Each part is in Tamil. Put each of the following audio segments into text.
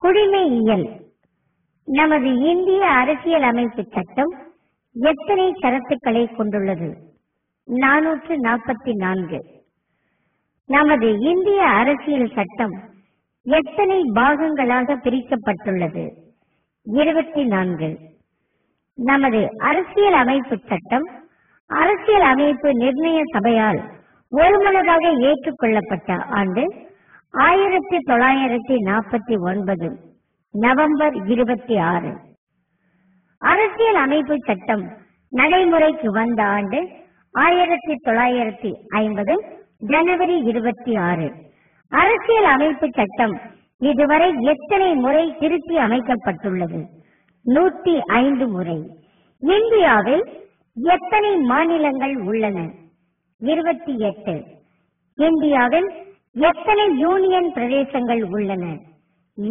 குடிமையியல். நமது இந்திய அரசியல் அமைப்பு சட்டம் எத்தனை ஷரத்துக்களை கொண்டுள்ளது? 444. நமது இந்திய அரசியல் சட்டம் எத்தனை பாகங்களாக பிரிக்கப்பட்டுள்ளது? 24. நமது அரசியல் அமைப்பு சட்டம் அரசியல் அமைப்பு நிர்ணய சபையால் ஒருமனதாக ஏற்றுக்கொள்ளப்பட்ட ஆண்டு 1949 நவம்பர் 26. அரசியல் அமைப்பு சட்டம் நடைமுறைக்கு வந்த ஆண்டு 1950 ஜனவரி 26. அரசியல் அமைப்பு சட்டம் இதுவரை எத்தனை முறை திருத்தி அமைக்கப்பட்டுள்ளது? 105 முறை. இந்தியாவில் எத்தனை மாநிலங்கள் உள்ளன? 28. இந்தியாவில் எத்தனை யூனியன் பிரதேசங்கள் உள்ளன?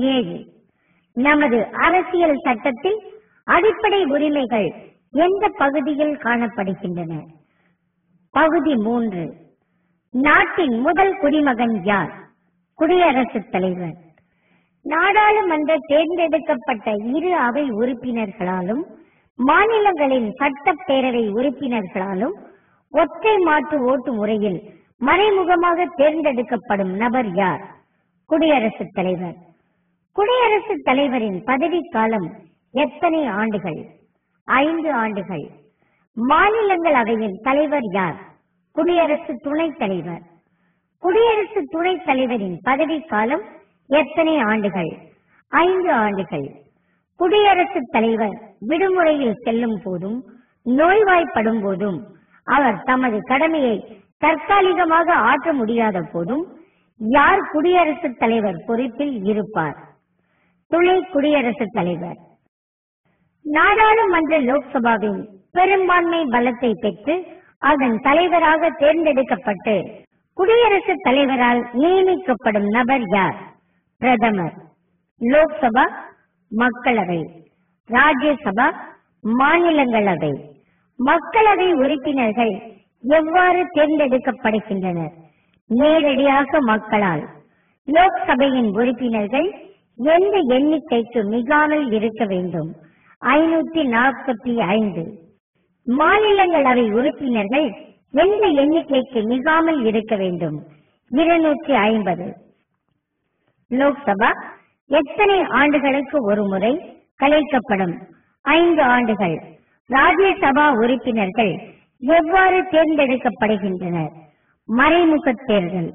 7. நமது அரசியல் சட்டத்தில் அடிப்படை உரிமைகள் எந்த பகுதியில் காணப்படுகின்றன? பகுதி 3. நாட்டின் முதல் குடிமகன் யார்? குடியரசுத் தலைவர். நாடாளுமன்ற தேர்ந்தெடுக்கப்பட்ட இரு அவை உறுப்பினர்களாலும் மாநிலங்களின் சட்டப்பேரவை உறுப்பினர்களாலும் ஒற்றை மாற்று ஓட்டு முறையில் மறைமுகமாக தேர்ந்தெடுக்கப்படும் நபர் யார்? குடியரசுத் தலைவர். குடியரசுத் தலைவரின் பதவி காலம் எத்தனை ஆண்டுகள்? 5 ஆண்டுகள். மாநிலங்களவையின் தலைவர் யார்? குடியரசு துணைத் தலைவர். குடியரசு துணைத் தலைவரின் பதவி காலம் எத்தனை ஆண்டுகள்? 5 ஆண்டுகள். குடியரசுத் தலைவர் விடுமுறையில் செல்லும் போதும் நோய்வாய்ப்படும் போதும் அவர் தமது கடமையை தற்காலிகமாக ஆற்ற முடியாத போதும் யார் குடியரசுத் தலைவர் பொறுப்பில் இருப்பார்? துணை குடியரசுத் தலைவர். நாடாளுமன்ற லோக்சபாவின் பெரும்பான்மை பலத்தை பெற்று அதன் தலைவராக தேர்ந்தெடுக்கப்பட்டு குடியரசுத் தலைவரால் நியமிக்கப்படும் நபர் யார்? பிரதமர். லோக்சபா மக்களவை, ராஜ்யசபா மாநிலங்களவை. மக்களவை உறுப்பினர்கள் எவ்வாறு தேர்ந்தெடுக்கப்படுகின்றனர்? நேரடியாக மக்களால். லோக்சபையின் உறுப்பினர்கள் எந்த எண்ணிக்கைக்கு மிகாமல் இருக்க வேண்டும்? 545. மாநிலங்களவை உறுப்பினர்கள் எந்த எண்ணிக்கைக்கு மிகாமல் இருக்க வேண்டும்? 250. லோக்சபா எத்தனை ஆண்டுகளுக்கு ஒரு முறை கலைக்கப்படும்? 5 ஆண்டுகள். ராஜ்யசபா உறுப்பினர்கள் எவ்வாறு தேர்ந்தெடுக்கப்படுகின்றனர்? மறைமுக தேர்தல்.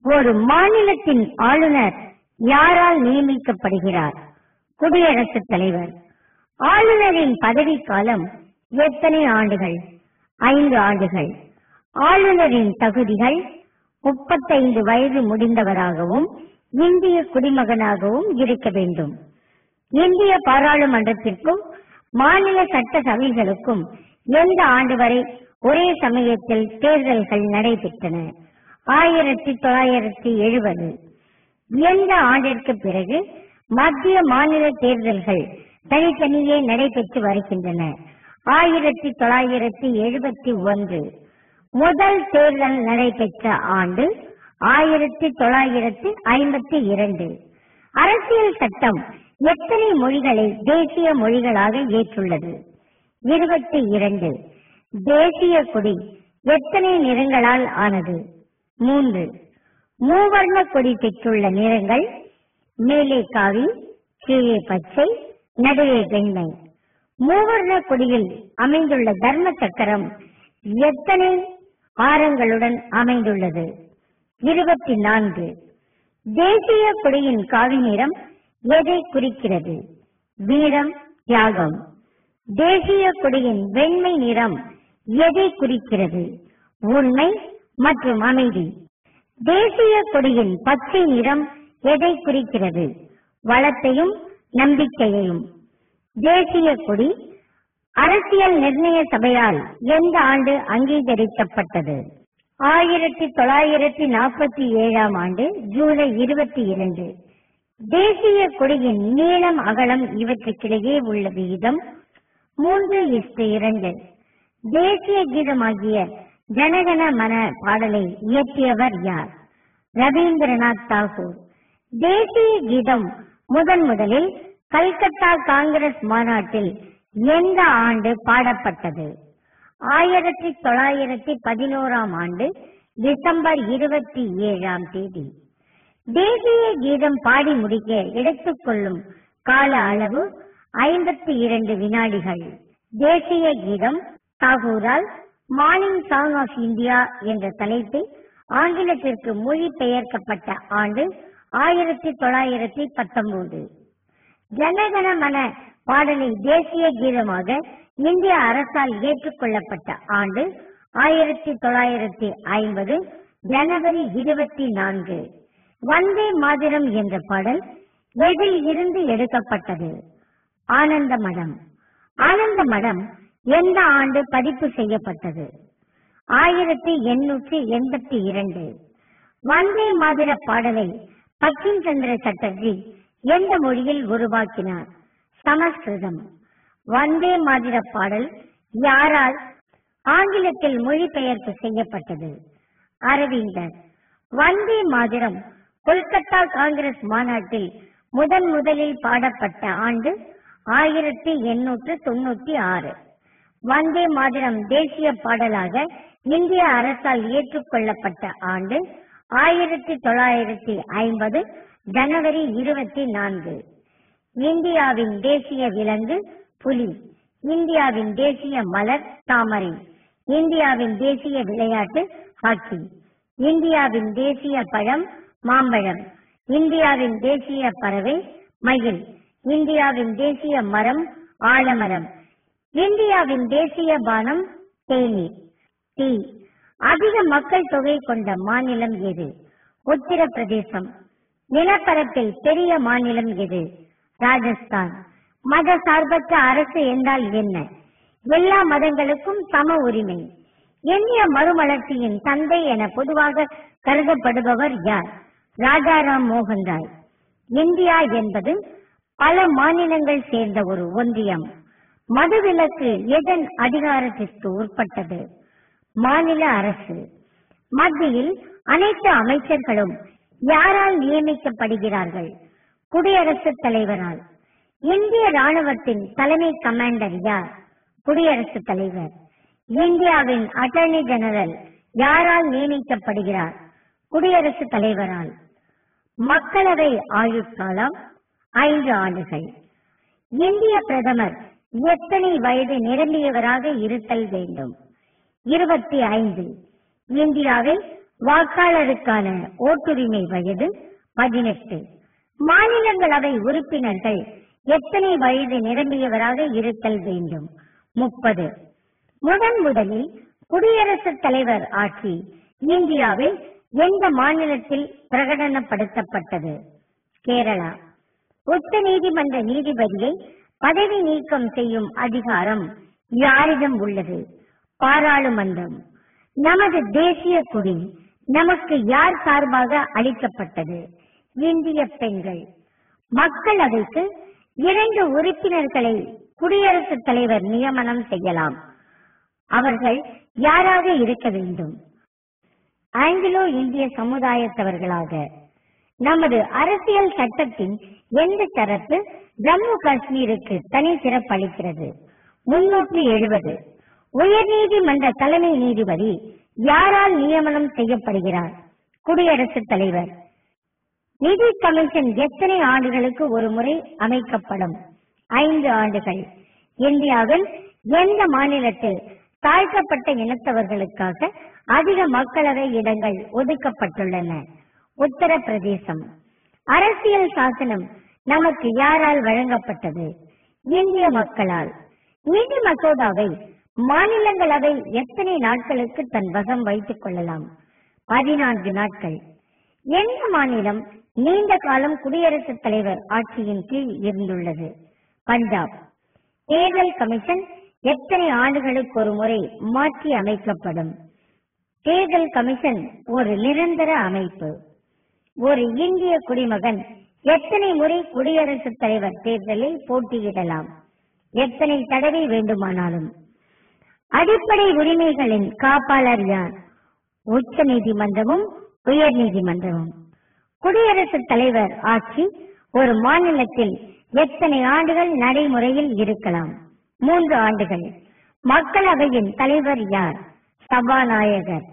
ஒரு மாநிலத்தின் ஆளுநர் யாரால் நியமிக்கப்படுகிறார்? குடியரசுத் தலைவர். ஆளுநரின் பதவி காலம் எத்தனை ஆண்டுகள்? 5 ஆண்டுகள். ஆளுநரின் தகுதிகள் 35 வயது முடிந்தவராகவும் இந்திய குடிமகனாகவும் இருக்க வேண்டும். இந்திய பாராளுமன்றத்திற்கும் மாநில சட்டசபைகளுக்கும் எந்த ஆண்டு வரை ஒரே சமயத்தில் தேர்தல்கள் நடைபெற்றன? 1970. எந்த ஆண்டிற்கு பிறகு மத்திய மாநில தேர்தல்கள் தனித்தனியே நடைபெற்று வருகின்றன? 1971. முதல் தேர்தல் நடைபெற்ற ஆண்டு 1952. அரசியல் சட்டம் எத்தனை மொழிகளை தேசிய மொழிகளாக ஏற்றுள்ளது? 22. தேசிய கொடி எத்தனை நிறங்களால் ஆனது? 3. மூவர்ண கொடி பெற்றுள்ள நிறங்கள் மேலே காவி, கீழே பச்சை, நடுவே வெண்மை. மூவர்ண கொடியில் அமைந்துள்ள தர்ம சக்கரம் எத்தனை ஆரங்களுடன் அமைந்துள்ளது? 24. தேசிய கொடியின் காவி நிறம் எதை குறிக்கிறது? வீரம், தியாகம். தேசிய கொடியின் வெண்மை நிறம் எதை குறிக்கிறது? உண்மை மற்றும் அமைதி. தேசிய கொடியின் பச்சை நிறம் எதை குறிக்கிறது? வளத்தையும் நம்பிக்கையையும். தேசிய கொடி அரசியல் நிர்ணய சபையால் எந்த ஆண்டு அங்கீகரிக்கப்பட்டது? 1947 ஆண்டு ஜூலை 22. தேசிய கொடியின் நீளம், அகலம் இவற்றுக்கிடையே உள்ள விகிதம் 3:2. தேசிய கீதமாகிய ஜனகன மன பாடலை இயற்றியவர் யார்? ரவீந்திரநாத் தாகூர். தேசிய கீதம் முதலில் கல்கத்தா காங்கிரஸ் மாநாட்டில் எந்த ஆண்டு பாடப்பட்டது? 1911 ஆண்டு டிசம்பர் 27 தேதி. தேசிய கீதம் பாடி முடிக்க எடுத்துக்கொள்ளும் கால அளவு 52 வினாடிகள். தேசிய கீதம் தாகூரால் மார்னிங் சாங் ஆஃப் இந்தியா என்ற தலைப்பில் ஆங்கிலத்திற்கு மொழிபெயர்க்கப்பட்ட ஆண்டு 1919. ஜனகண மன பாடலை தேசிய கீதமாக இந்திய அரசால் ஏற்றுக்கொள்ளப்பட்ட ஆண்டு 1950 ஜனவரி 24. வந்தே மாதிரம் என்ற பாடல் எதில் இருந்து எடுக்கப்பட்டது? ஆனந்த மடம். ஆனந்த மடம் எந்த ஆண்டு பதிப்பு செய்யப்பட்டது? 1882. வந்தே மாதிர பாடலை பங்கிம் சந்திர சட்டர்ஜி எந்த மொழியில் உருவாக்கினார்? சமஸ்கிருதம். வந்தே மாதிர பாடல் யாரால் ஆங்கிலத்தில் மொழிபெயர்ப்பு செய்யப்பட்டது? அரவிந்தர். வந்தே மாதிரம் கொல்கத்தா காங்கிரஸ் மாநாட்டில் முதலில் பாடப்பட்ட ஆண்டு 1896. வந்தே மாதிரம் தேசிய பாடலாக இந்திய அரசால் ஏற்றுக்கொள்ளப்பட்ட ஆண்டு 1950 ஜனவரி 24. இந்தியாவின் தேசிய விலங்கு புலி. இந்தியாவின் தேசிய மலர் தாமரை. இந்தியாவின் தேசிய விளையாட்டு ஹாக்கி. இந்தியாவின் தேசிய பழம் மாம்பழம். இந்தியாவின் தேசிய பறவை மயில். இந்தியாவின் தேசிய மரம் ஆலமரம். இந்தியாவின் தேசிய பானம் தேநீர். டீ. அதிக மக்கள் தொகை கொண்ட மாநிலம் எது? உத்தரப்பிரதேசம். நிலப்பரப்பில் பெரிய மாநிலம் எது? ராஜஸ்தான். மத சார்பற்ற அரசு என்றால் என்ன? எல்லா மதங்களுக்கும் சம உரிமை. இந்திய மறுமலர்ச்சியின் தந்தை என பொதுவாக கருதப்படுபவர் யார்? ராஜாராம் மோகன் ராய். இந்தியா என்பது பல மாநிலங்கள் சேர்ந்த ஒரு ஒன்றியம். மதுவிலக்கு எதன் அதிகாரத்திற்கு உட்பட்டது? மாநில அரசு. மத்தியில் அனைத்து அமைச்சர்களும் யாரால் நியமிக்கப்படுகிறார்கள்? குடியரசுத் தலைவரால். இந்திய ராணுவத்தின் தலைமை கமாண்டர் யார்? குடியரசுத் தலைவர். இந்தியாவின் அட்டர்னி ஜெனரல் யாரால் நியமிக்கப்படுகிறார்? குடியரசுத் தலைவரால். மக்களவை ஆயுட்காலம் 5 ஆண்டுகள். இந்திய பிரதமர் எத்தனை வயது நிரம்பியவராக இருத்தல் வேண்டும்? 25. இந்தியாவில் வாக்காளருக்கான ஓட்டுரிமை வயது 18. மாநிலங்களவை உறுப்பினர்கள் எத்தனை வயது நிரம்பியவராக இருத்தல் வேண்டும்? 30. முதலில் குடியரசுத் தலைவர் ஆட்சி இந்தியாவில் எந்த மாநிலத்தில் பிரகடனப்படுத்தப்பட்டது? கேரளா. உச்ச நீதிமன்ற நீதிபதியை பதவி நீக்கம் செய்யும் அதிகாரம் யாரிடம் உள்ளது? பாராளுமன்றம். நமது தேசிய கொடி நமக்கு யார் சார்பாக அளிக்கப்பட்டது? இந்திய பெண்கள். மக்களவைக்கு 2 உறுப்பினர்களை குடியரசுத் தலைவர் நியமனம் செய்யலாம். அவர்கள் யாராக இருக்க வேண்டும்? ஆங்கிலோ இந்திய சமுதாயத்தவர்களாக. நமது அரசியல் சட்டத்தின் எந்த தரப்பு ஜம்மு காஷ்மீருக்கு தனி சிறப்பளிக்கிறது? 370. உயர்நீதிமன்ற தலைமை நீதிபதி யாரால் நியமனம் செய்யப்படுகிறார்? குடியரசுத் தலைவர். நிதி கமிஷன் எத்தனை ஆண்டுகளுக்கு ஒரு முறை அமைக்கப்படும்? 5 ஆண்டுகள். இந்தியாவில் எந்த மாநிலத்தில் தாழ்த்தப்பட்ட இனத்தவர்களுக்காக அதிக மக்களவை இடங்கள் ஒதுக்கப்பட்டுள்ளன? உத்தரப்பிரதேசம். அரசியல் சாசனம் நமக்கு யாரால் வழங்கப்பட்டது? இந்திய மக்களால். நிதி மசோதாவை மாநிலங்களவை எத்தனை நாட்களுக்கு தன் வசம் வைத்துக் கொள்ளலாம்? 14 நாட்கள். எந்த மாநிலம் நீண்ட காலம் குடியரசுத் தலைவர் ஆட்சியின் கீழ் இருந்துள்ளது? பஞ்சாப். தேர்தல் கமிஷன் எத்தனை ஆண்டுகளுக்கு ஒரு முறை மாற்றி அமைக்கப்படும்? தேர்தல் கமிஷன் ஒரு நிரந்தர அமைப்பு. ஒரு இந்திய குடிமகன் எத்தனை முறை குடியரசுத் தலைவர் தேர்தலில் போட்டியிடலாம்? எத்தனை தடவை வேண்டுமானாலும். அடிப்படை உரிமைகளின் காப்பாளர் யார்? உச்ச நீதிமன்றமும் உயர் நீதிமன்றமும். குடியரசுத் தலைவர் ஆட்சி ஒரு மாநிலத்தில் எத்தனை ஆண்டுகள் நடைமுறையில் இருக்கலாம்? 3 ஆண்டுகள். மக்களவையின் தலைவர் யார்? சபாநாயகர்.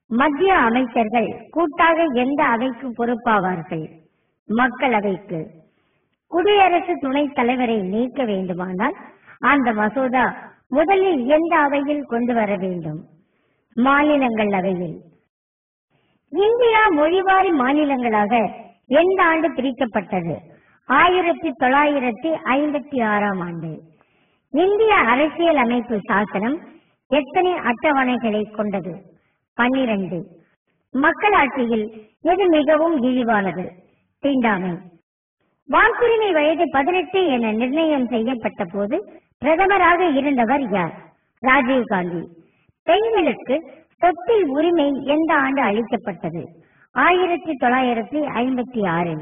மத்திய அமைச்சர்கள் கூட்டாக எந்த அவைக்கு பொறுப்பாவார்கள்? மக்களவைக்கு. குடியரசு துணைத் தலைவரை நீக்க வேண்டுமானால் அந்த மசோதா முதலில் எந்த அவையில் கொண்டு வர வேண்டும்? மாநிலங்களவையில். இந்தியா மொழிவாரி மாநிலங்களாக எந்த ஆண்டு பிரிக்கப்பட்டது? 1956ஆம் ஆண்டு. இந்திய அரசியல் அமைப்பு சாசனம் எத்தனை அட்டவணைகளை கொண்டது? 12. மக்களாட்சியில் எது மிகவும் இழிவானது? தீண்டாமை. வாக்குரிமை வயது 18 என நிர்ணயம் செய்யப்பட்ட போது பிரதமராக இருந்தவர் யார்? ராஜீவ்காந்தி. பெண்களுக்கு சொத்தில் உரிமை எந்த ஆண்டு அளிக்கப்பட்டது? 1956.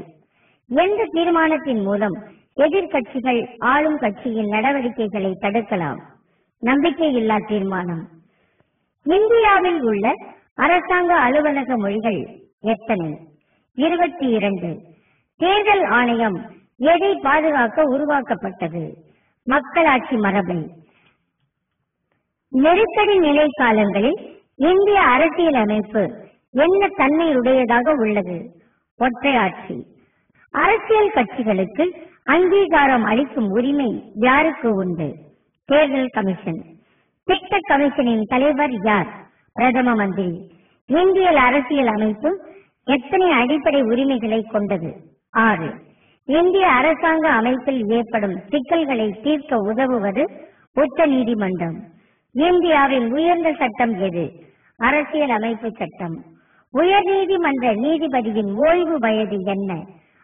எந்த தீர்மானத்தின் மூலம் எதிர்கட்சிகள் ஆளும் கட்சியின் நடவடிக்கைகளை தடுக்கலாம்? நம்பிக்கையில்லா தீர்மானம். இந்தியாவில் உள்ள அரசாங்க அலுவலக மொழிகள் எத்தனை? 22. தேர்தல் ஆணையம் எதை பாதுகாக்க உருவாக்கப்பட்டது? மக்களாட்சி மரபை. நெருக்கடி நிலை காலங்களில் இந்திய அரசியல் அமைப்பு என்ன தன்மையுடையதாக உள்ளது? ஒற்றையாட்சி. அரசியல் கட்சிகளுக்கு அங்கீகாரம் அளிக்கும் உரிமை யாருக்கு உண்டு? தேர்தல் கமிஷன். திட்ட கமிஷனின் தலைவர் யார்? பிரதம மந்திரி. இந்திய அரசியல் அமைப்பு எத்தனை அடிப்படை உரிமைகளை கொண்டது? 6. இந்திய அரசாங்க அமைப்பில் ஏற்படும் சிக்கல்களை தீர்க்க உதவுவது உச்ச நீதிமன்றம். இந்தியாவின் உயர்ந்த சட்டம் எது? அரசியல் அமைப்பு சட்டம். உயர் நீதிமன்ற நீதிபதியின் ஓய்வு வயது என்ன?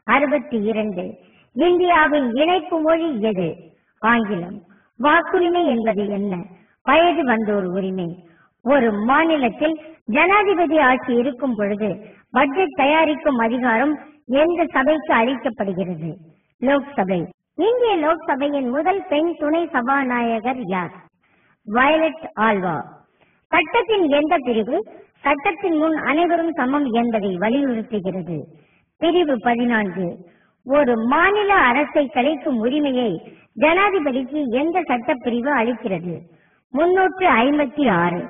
62. இந்தியாவின் இணைப்பு மொழி எது? ஆங்கிலம். வாக்குரிமை என்பது என்ன? வயது வந்தோர் உரிமை. ஒரு மாநிலத்தில் ஜனாதிபதி ஆட்சி இருக்கும் பொழுது பட்ஜெட் தயாரிக்கும் அதிகாரம் எந்த சபைக்கு அளிக்கப்படுகிறது? லோக்சபை. இந்திய லோக்சபையின் முதல் பெண் துணை சபாநாயகர் யார்? Violet Alva. சட்டத்தின் எந்த பிரிவு சட்டத்தின் முன் அனைவரும் சமம் என்பதை வலியுறுத்துகிறது? பிரிவு 14. ஒரு மாநில அரசை கலைக்கும் உரிமையை ஜனாதிபதிக்கு எந்த சட்டப்பிரிவு அளிக்கிறது? 356.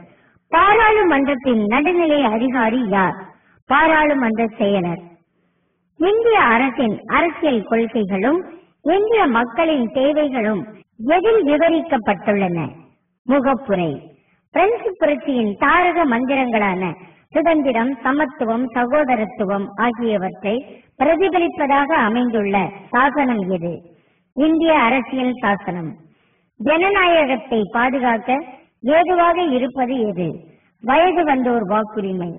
பாராளுமன்றத்தின் நடுநிலை அதிகாரி யார்? பாராளுமன்ற செயலர். இந்திய அரசின் அரசியல் கொள்கைகளும் இந்திய மக்களின் தேவைகளும் எதில் விவரிக்கப்பட்டுள்ளன? முகப்புரை. பிரெஞ்சு புரட்சியின் தாரக மந்திரங்களான சுதந்திரம், சமத்துவம், சகோதரத்துவம் ஆகியவற்றை பிரதிபலிப்பதாக அமைந்துள்ள சாசனம் எது? இந்திய அரசியல் சாசனம். ஜனநாயகத்தை பாதுகாக்க ஏதுவாக இருப்பது எது? வயது வந்தோர் வாக்குரிமை.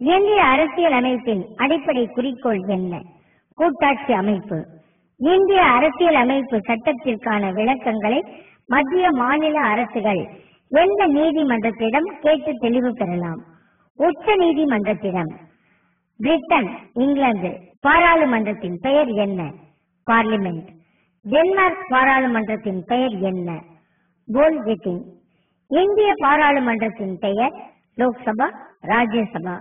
இந்திய அரசியல் அமைப்பின் அடிப்படை குறிக்கோள் என்ன? கூட்டாட்சி அமைப்பு. இந்திய அரசியல் அமைப்பு சட்டத்திற்கான விளக்கங்களை மத்திய மாநில அரசுகள் எந்த நீதிமன்றத்திடம் கேட்டு தெளிவு பெறலாம்? உச்ச நீதிமன்றத்திடம். பிரிட்டன், இங்கிலாந்து பாராளுமன்றத்தின் பெயர் என்ன? பார்லிமெண்ட். டென்மார்க் பாராளுமன்றத்தின் பெயர் என்ன? போல்கெட்டிங். இந்திய பாராளுமன்றத்தின் பெயர் லோக்சபா, ராஜ்யசபா.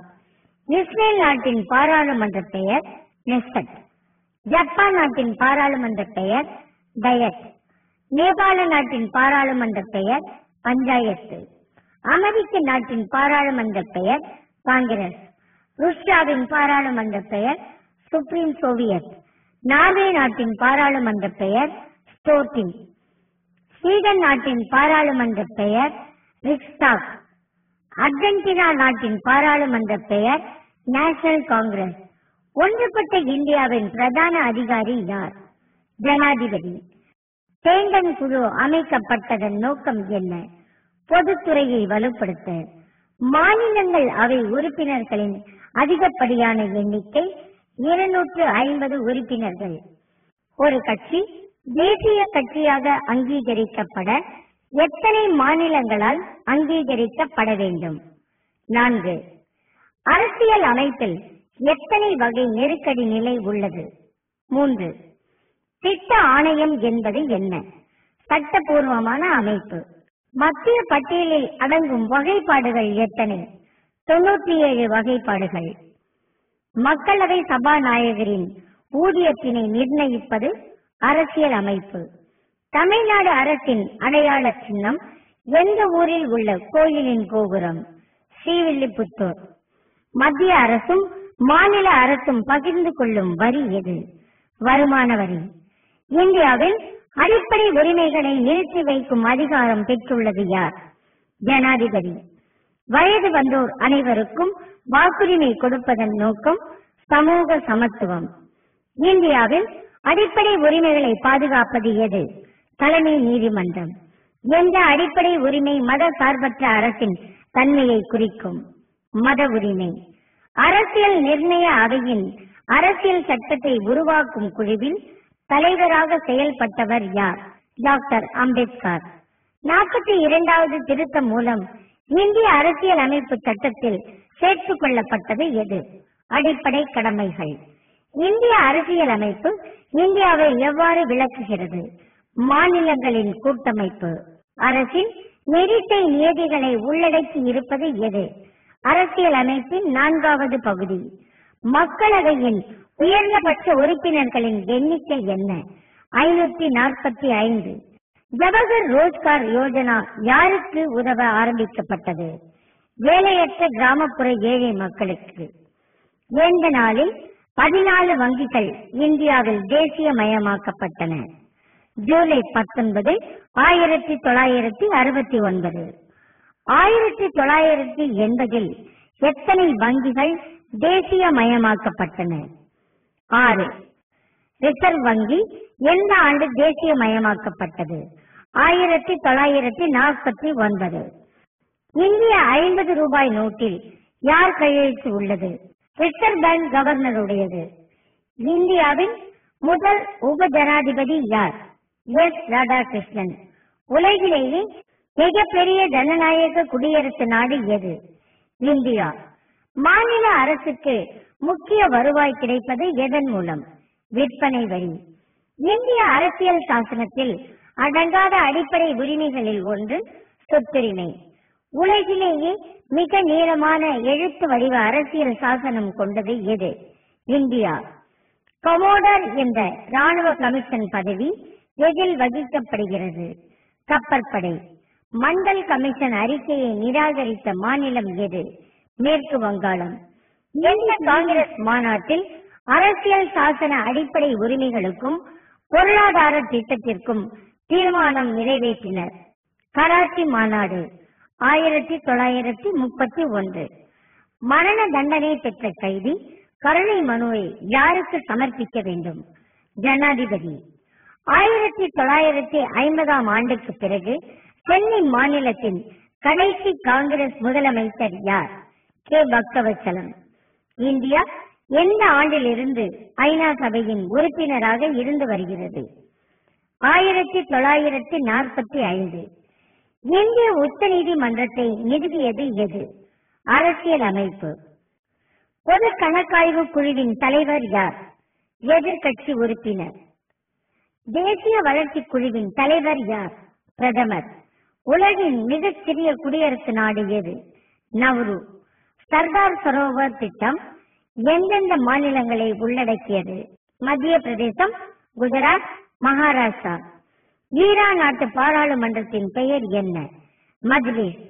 இஸ்ரேல் நாட்டின் பாராளுமன்ற பெயர் நெஸ்ஸட். ஜப்பான் நாட்டின் பாராளுமன்ற பெயர் டயட். நேபாள நாட்டின் பாராளுமன்ற பெயர் பஞ்சாயத்து. அமெரிக்க நாட்டின் பாராளுமன்ற பெயர் காங்கிரஸ். ருஷ்யாவின் பாராளுமன்ற பெயர் சுப்ரீம் சோவியத். நார்வே நாட்டின் பாராளுமன்ற பெயர் ஸ்டோர்டிங். ஸ்வீடன் நாட்டின் பாராளுமன்ற பெயர் ரிக்ஸ்டாக். அர்ஜென்டினா நாட்டின் பாராளுமன்ற பெயர் நேஷனல் காங்கிரஸ். ஒன்றுபட்ட இந்தியாவின் பிரதான அதிகாரி யார்? ஜனாதிபதி. டேண்டன் குழு அமைக்கப்பட்டதன் நோக்கம் என்ன? பொதுத்துறையை வலுப்படுத்த. மாநிலங்கள் அவை உறுப்பினர்களின் அதிகப்படியான எண்ணிக்கை 250 உறுப்பினர்கள். ஒரு கட்சி தேசிய கட்சியாக அங்கீகரிக்கப்பட எத்தனை மாநிலங்களால் அங்கீகரிக்கப்பட வேண்டும்? 4. அரசியல் அமைப்பில் எத்தனை வகை நெருக்கடி நிலை உள்ளது? 3. திட்ட ஆணையம் என்பது என்ன? சட்டபூர்வமான அமைப்பு. மத்திய பட்டியலில் அடங்கும் வகைப்பாடுகள் எத்தனை? 97 வகைப்பாடுகள். மக்களவை சபாநாயகரின் ஊதியத்தினை நிர்ணயிப்பது அரசியல் அமைப்பு. தமிழ்நாடு அரசின் அடையாள சின்னம் எந்த ஊரில் உள்ள கோயிலின் கோபுரம்? ஸ்ரீவில்லிபுத்தூர். மத்திய அரசும் மாநில அரசும் பகிர்ந்து கொள்ளும் வரி எது? வருமான வரி. இந்தியாவில் அடிப்படை உரிமைகளை நிறுத்தி வைக்கும் அதிகாரம் பெற்றுள்ளது யார்? ஜனாதிபதி. வயது வந்தோர் அனைவருக்கும் வாக்குரிமை கொடுப்பதன் நோக்கம் சமூக சமத்துவம். இந்தியாவில் அடிப்படை உரிமைகளை பாதுகாப்பது எது? தலைமை நீதிமன்றம். எந்த அடிப்படை உரிமை மத சார்பற்ற அரசின் தன்மையை குறிக்கும்? மத உரிமை. அரசியல் நிர்ணய அவையின் அரசியல் சட்டத்தை உருவாக்கும் குழுவில் தலைவராக செயல்பட்டவர் யார்? டாக்டர் அம்பேத்கர். 42வது திருத்தம் மூலம் இந்திய அரசியல் அமைப்பு சட்டத்தில் சேர்த்துக் கொள்ளப்பட்டது எது? அடிப்படை கடமைகள். இந்திய அரசியல் அமைப்பு இந்தியாவை எவ்வாறு விளக்குகிறது? மாநிலங்களின் கூட்டமைப்பு. அரசின் நெறிசை நியதிகளை உள்ளடக்கி இருப்பது எது? அரசியல் அமைப்பின் 4வது பகுதி. மக்களவையின் உயர்ந்தபட்ச உறுப்பினர்களின் எண்ணிக்கை என்ன? 545. ஜவஹர் ரோஜ்கார் யோஜனா யாருக்கு உதவ ஆரம்பிக்கப்பட்டது? வேலையற்ற கிராமப்புற ஏழை மக்களுக்கு. எந்த நாளில் 14 வங்கிகள் இந்தியாவில் தேசியமயமாக்கப்பட்டன? ஜூலை 19, 1969. 1980 எத்தனை வங்கிகள் தேசியமயமாக்கப்பட்டன? 6. ரிசர்வ் வங்கி எந்த ஆண்டு தேசியமயமாக்கப்பட்டது? 1949. இந்திய 50 ரூபாய் நோட்டில் யார் கையெழுத்து உள்ளது? ரிசர்வ் பேங்க் கவர்னருடையது. இந்தியாவின் முதல் உப ஜனாதிபதி யார்? எஸ். ராதாகிருஷ்ணன். உலகிலேயே மிகப்பெரிய ஜனநாயக குடியரசு நாடு எது? இந்தியா. மாநில அரசுக்கு முக்கிய வருவாய் கிடைப்பது எதன் மூலம்? விற்பனை வரி. இந்திய அரசியல் சாசனத்தில் அடங்காத அடிப்படை உரிமைகளில் ஒன்று சொத்துரிமை. உலகிலேயே மிக நீளமான எழுத்து வடிவ அரசியல் சாசனம் கொண்டது எது? இந்தியா. கமோடர் என்ற ராணுவ கமிஷன் பதவி எதில் வகிக்கப்படுகிறது? கப்பற்படை. மண்டல் கமிஷன் அறிக்கையை நிராகரித்த மாநிலம் எது? மேற்கு வங்காளம். எந்த காங்கிரஸ் மாநாட்டில் அரசியல் சாசன அடிப்படை உரிமைகளுக்கும் பொருளாதார திட்டத்திற்கும் தீர்மானம் நிறைவேற்றினர்? கராச்சி மாநாடு. 1931. மரண தண்டனை பெற்ற கைதி கருணை மனுவை யாருக்கு சமர்ப்பிக்க வேண்டும்? ஜனாதிபதி. 1950ஆம் ஆண்டுக்கு பிறகு சென்னை மாநிலத்தின் கடைசி காங்கிரஸ் முதலமைச்சர் யார்? கே. பக்தவச்சலம். இந்தியா எந்த ஆண்டிலிருந்து ஐநா சபையின் உறுப்பினராக இருந்து வருகிறது? 1945. இந்திய உச்ச நீதிமன்றத்தை நிறுவியது எது? அரசியல் அமைப்பு. பொது கணக்காய்வு குழுவின் தலைவர் யார்? எதிர்கட்சி உறுப்பினர். தேசிய வளர்ச்சி குழுவின் தலைவர் யார்? பிரதமர். உலகின் மிகச் சிறிய குடியரசு நாடு எது? நவ்ரு. சர்தார் சரோவர் திட்டம் எந்தெந்த மாநிலங்களை உள்ளடக்கியது? மத்திய பிரதேசம், குஜராத், மகாராஷ்டிரா. ஈரான் நாட்டு பாராளுமன்றத்தின் பெயர் என்ன? மஜ்லிஸ்.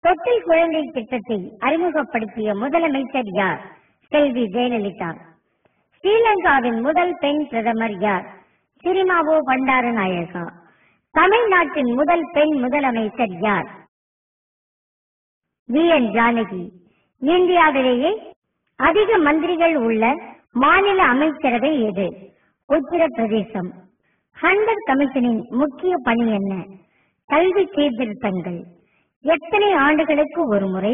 தொட்டில் குழந்தை திட்டத்தை அறிமுகப்படுத்திய முதலமைச்சர் யார்? செல்வி ஜெயலலிதா. ஸ்ரீலங்காவின் முதல் பெண் பிரதமர் யார்? சிரிமாவோ பண்டாரநாயகா. தமிழ்நாட்டின் முதல் பெண் முதலமைச்சர் யார்? வி. என். ஜானகி. இந்தியாவிலேயே அதிக மந்திரிகள் உள்ள மாநில அமைச்சரவை எது? உத்தரப்பிரதேசம். ஹண்டர் கமிஷனின் முக்கிய பணி என்ன? கல்வி சீர்திருத்தங்கள். எத்தனை ஆண்டுகளுக்கு ஒரு முறை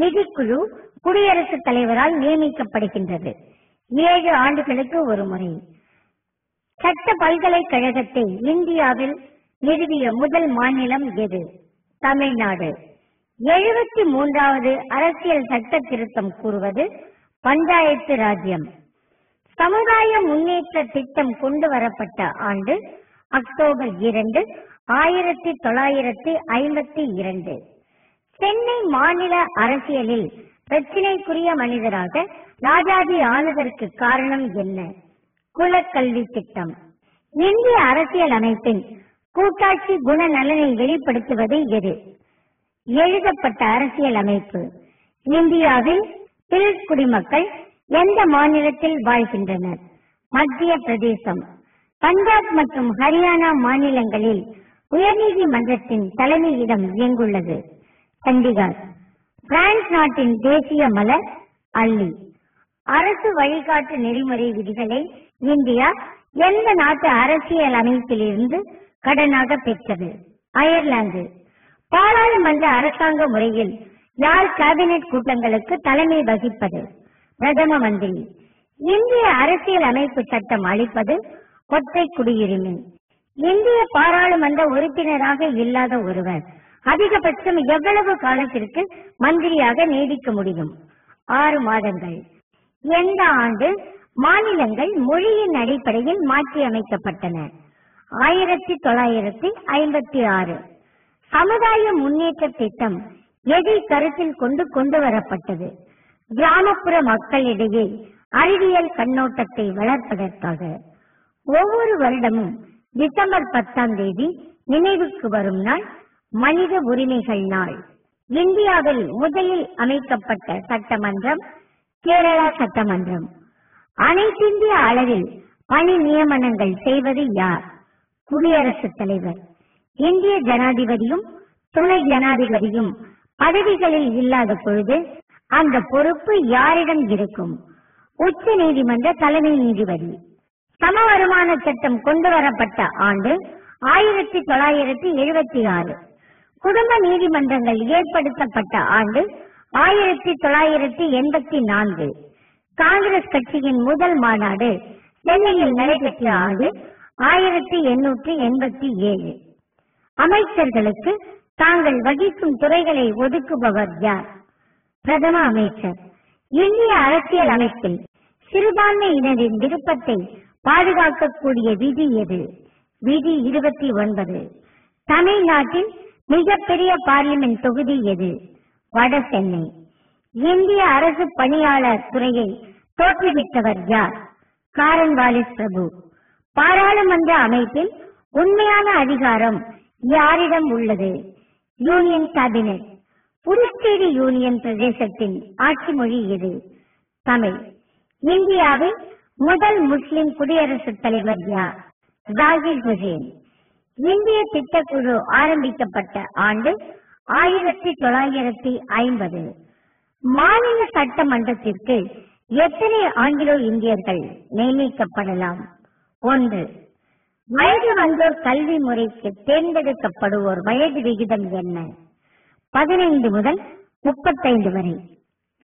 நிதிக்குழு குடியரசுத் தலைவரால் நியமிக்கப்படுகின்றது? 7 ஆண்டுகளுக்கு ஒரு முறை. சட்ட பல்கலைக்கழகத்தை இந்தியாவில் நிறுவிய முதல் மாநிலம் எது? தமிழ்நாடு. 73வது அரசியல் சட்ட திருத்தம் கூறுவது பஞ்சாயத்து ராஜ்யம். சமுதாய முன்னேற்ற திட்டம் கொண்டு வரப்பட்ட ஆண்டு அக்டோபர் 2, 1952. சென்னை மாநில அரசியலில் பிரச்சினைக்குரிய மனிதராக ராஜாஜி ஆனதற்கு காரணம் என்ன? குலக்கல்வி திட்டம். இந்திய அரசியல் அமைப்பின் கூட்டாட்சி குணநலனை வெளிப்படுத்துவது எது? எழுதப்பட்ட அரசியல் அமைப்பு. இந்தியாவில் பில் குடிமக்கள் எந்த மாநிலத்தில் வாழ்கின்றனர்? மத்திய பிரதேசம். பஞ்சாப் மற்றும் ஹரியானா மாநிலங்களில் உயர்நீதிமன்றத்தின் தலைமையிடம் எங்குள்ளது? சண்டிகர். பிரான்ஸ் நாட்டின் தேசிய மலர் அல்லி. அரசு வழிகாட்டு நெறிமுறை விதிகளை இந்தியா எந்த நாட்டு அரசியல் அமைப்பிலிருந்து கடனாக பெற்றது? அயர்லாந்து. பாராளுமன்ற அரசாங்க முறையில் யார் கேபினெட் கூட்டங்களுக்கு தலைமை வகிப்பது? பிரதம மந்திரி. இந்திய அரசியல் அமைப்பு சட்டம் அளிப்பது ஒற்றை குடியுரிமை. இந்திய பாராளுமன்ற உறுப்பினராக இல்லாத ஒருவர் அதிகபட்சம் எவ்வளவு காலத்திற்கு மந்திரியாக நீடிக்க முடியும்? 6 மாதங்கள். எந்த ஆண்டு மாநிலங்கள் மொழியின் அடிப்படையில் மாற்றி அமைக்கப்பட்டன? 1956. சமுதாய முன்னேற்ற திட்டம் எதை கருத்தில் கொண்டு வரப்பட்டது? கிராமப்புற மக்களிடையே அறிவியல் கண்ணோட்டத்தை வளர்ப்பதற்காக. ஒவ்வொரு வருடமும் டிசம்பர் 10ஆம் தேதி நினைவுக்கு வரும் நாள் மனித உரிமைகள் நாள். இந்தியாவில் முதலில் அமைக்கப்பட்ட சட்டமன்றம் கேரளா சட்டமன்றம். அனைத்திந்திய அளவில் பணி நியமனங்கள் செய்வது யார்? குடியரசுத் தலைவர். இந்திய ஜனாதிபதியும் துணை ஜனாதிபதியும் பதவிகளில் இல்லாத பொழுது அந்த பொறுப்பு யாரிடம் இருக்கும்? உச்ச நீதிமன்ற தலைமை நீதிபதி. சம வருமான சட்டம் கொண்டு வரப்பட்ட ஆண்டு 1976. குடும்ப நீதிமன்றங்கள் ஏற்படுத்தப்பட்ட ஆண்டு 1984. காங்கிரஸ் கட்சியின் முதல் மாநாடு சென்னையில் நடைபெற்ற ஆண்டு 1887. அமைச்சர்களுக்கு தாங்கள் வகிக்கும் துறைகளை ஒதுக்குபவர் யார்? பிரதம அமைச்சர். இந்திய அரசியல் அமைப்பில் சிறுபான்மையினரின் விருப்பத்தை பாதுகாக்கக்கூடிய விதி எது? விதி 29. தமிழ்நாட்டின் மிகப்பெரிய பார்லிமெண்ட் தொகுதி எது? வட சென்னை. இந்திய அரசு பணியாளர் துறையை தோற்றுவித்தவர் யார்? காரன்வாலிஸ் பிரபு. பாராளுமன்ற அமைப்பில் உண்மையான அதிகாரம் யாரிடம் உள்ளது? Union cabinet. புதுச்சேரி யூனியன் பிரதேசத்தின் ஆட்சி மொழி எது? தமிழ். இந்தியாவில் முதல் முஸ்லிம் குடியரசுத் தலைவர் யார்? ஜாகிர் ஹுசேன். இந்திய திட்டக்குழு ஆரம்பிக்கப்பட்ட ஆண்டு 1950. மாநில சட்டமன்றத்திற்கு எத்தனை ஆங்கிலோ இந்தியர்கள் நியமிக்கப்படலாம்? 1. வயது வந்தோர் கல்வி முறைக்கு தேர்ந்தெடுக்கப்படுவோர் வயது விகிதம் என்ன? 15 முதல் 35 வரை.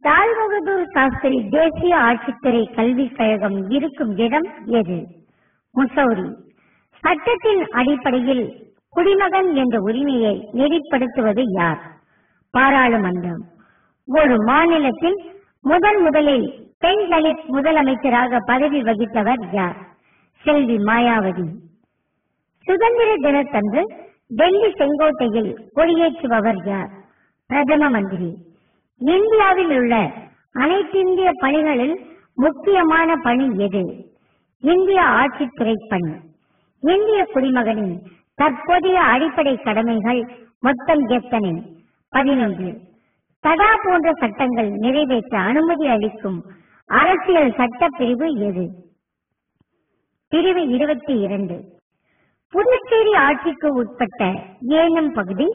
லால் பகதூர் சாஸ்திரி தேசிய ஆட்சித்துறை கல்விக் கழகம் இருக்கும் இடம் எது? முசௌரி. சட்டத்தின் அடிப்படையில் குடிமகன் என்ற உரிமையை நெறிப்படுத்துவது யார்? பாராளுமன்றம். ஒரு மாநிலத்தில் முதலில் பெண் தலித் முதலமைச்சராக பதவி வகித்தவர் யார்? செல்வி மாயாவதி. சுதந்திர தினத்தன்று டெல்லி செங்கோட்டையில் கொடியேற்றுபவர் யார்? பிரதம மந்திரி. இந்தியாவில் உள்ள அனைத்திந்திய பணிகளில் முக்கியமான பணி எது? இந்திய ஆட்சித்துறை பணி. இந்திய குடிமகனின் தற்போதைய அடிப்படை கடமைகள் மொத்தம் எத்தனை? 11. தடா போன்ற சட்டங்கள் நிறைவேற்ற அனுமதி அளிக்கும் அரசியல் சட்ட பிரிவு எது? பிரிவு 22. புதுச்சேரி ஆட்சிக்கு உட்பட்ட ஏனம் பகுதி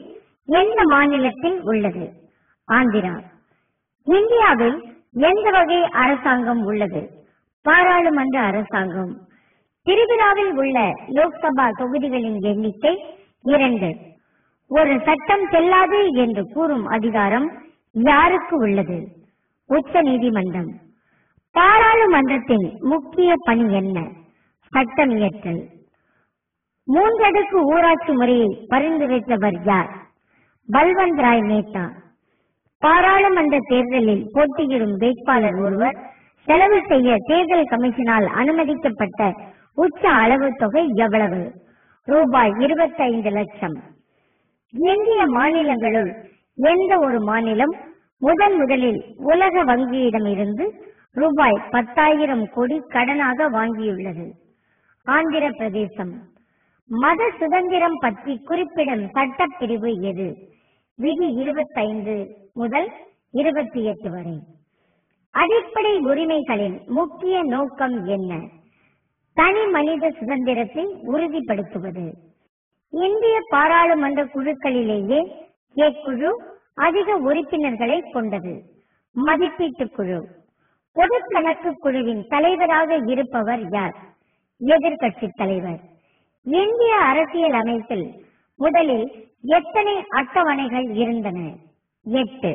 எந்த மாநிலத்தில் உள்ளது? ஆந்திரா. இந்தியாவில் எந்த வகை அரசாங்கம் உள்ளது? பாராளுமன்ற அரசாங்கம். திரிபுராவில் உள்ள லோக்சபா தொகுதிகளின் எண்ணிக்கை 2. ஒரு சட்டம் செல்லாது என்று கூறும் அதிகாரம் யாருக்கு உள்ளது? உச்ச நீதிமன்றம். பாராளுமன்றத்தின் முக்கிய பணி என்ன? சட்டம் இயற்றல். 3 அடுக்கு ஊராட்சி முறையை பரிந்துரைத்தவர் யார்? பல்வந்த் ராய் மேத்தா. பாராளுமன்ற தேர்தலில் போட்டியிடும் வேட்பாளர் ஒருவர் செலவு செய்ய தேர்தல் கமிஷனால் அனுமதிக்கப்பட்ட உச்ச அளவு தொகை எவ்வளவு? ரூபாய் 25 லட்சம். இந்திய மாநிலங்களுள் எந்த ஒரு மாநிலம் முதலில் உலக வங்கியிடமிருந்து ரூபாய் 10,000 கோடி கடனாக வாங்கியுள்ளது. ஆந்திர பிரதேசம் மத சுதந்திரம் பற்றி குறிப்பிடும் சட்டப்பிரிவு எது? விதி 25 முதல் 28 வரை. அடிப்படை உரிமைகளின் முக்கிய நோக்கம் என்ன? தனி மனித சுதந்திரத்தை உறுதிப்படுத்துவது. இந்திய பாராளுமன்ற குழுக்களிலேயே இக்குழு அதிக உறுப்பினர்களை கொண்டது. மதிப்பீட்டு குழு. பொது கணக்கு குழுவின் தலைவராக இருப்பவர் யார்? எதிர்கட்சி தலைவர். இந்திய அரசியல் அமைப்பில் முதலில் எத்தனை அட்டவணைகள் இருந்தன? 8.